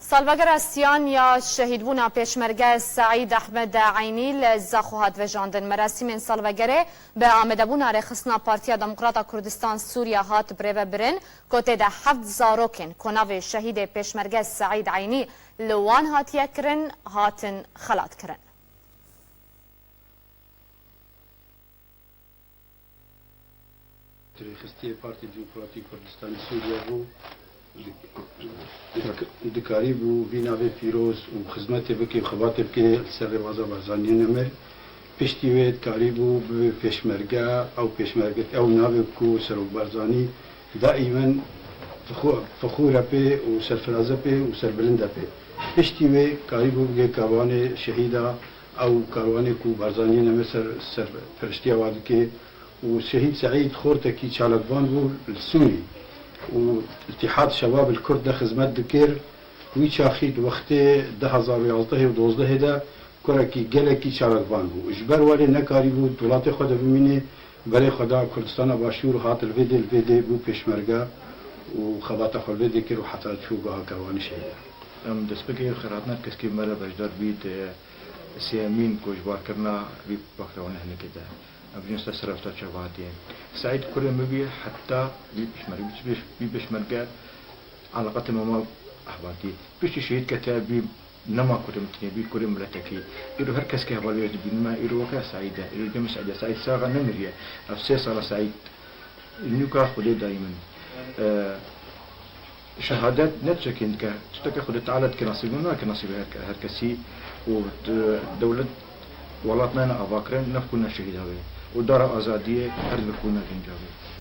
سالڤەگەر ئەستیان یا شەهیدبوونا پێشمەرگە سعید ئەحمەد عەینی لە زاخۆ هات vejandin. Merasîmên salvegerê bi amedebûna rêxistina Partiya Demokrata Kurdistan Sûriya hat birêvebirin ku tê de 7 zarokên ku navê şehîdê pêşmerge Saîd Eynî li wan hatiye kirin hatin xelatkirin. Rêxistiya Partiya Demokratîk Kurdistanê Sûriya bû dikarî bû vî navê pîroz û xizmetê bike û xebatê bike ser rêvaza Barzaniyê Nemir. Piştî wê dikarî bû bi pêşmerge ew navê ku Serok Barzanî daîmen fixûr e pê û serfiraze pê û serbilind e pê. Piştî wê karî bû bige karwanê şehîda ew karwanê ku Barzaniyê Nemir serpiriştiya wa dike û şehîd Saîd xortekî çalakvan bû li Sûrî. واتحاد شباب الكرد ده خدمت دكر وی چاخید وقتی 2011 و 12 ده کرکی گلکی چارگوان بو اجبر ولی نکاری بود دولت خود ببینه برای خدا کردستان باشور هات الویده بو پیشمرگه و خبات خلویده که رو حتی چوبها کوانی شده دست بگیر خیراتنا کس که مرا بجدار بید سیامین کوجبار کرنا بی بخوانه نکده أبجنستا سرفتا شباتين سعيد كل مبي حتى بيشمرقة علاقة ماما أحباتي بيش شهيد كتابي نما كرم تنبي كرم لتكي إلو هركس كهبالي بينما إلو وكا سعيدة إلو جم سعيدة سعيد ساغا نمرية أفسيس على سعيد النوكا خلي دائما شهادات نتشكين كا تشتكى خلي تعالى كنصيبنا كنصيب هركسي ودولة ولاتنا أباكرين نفكنا شهيد هاوي ودار آزادی هر بکونه جنجاوی.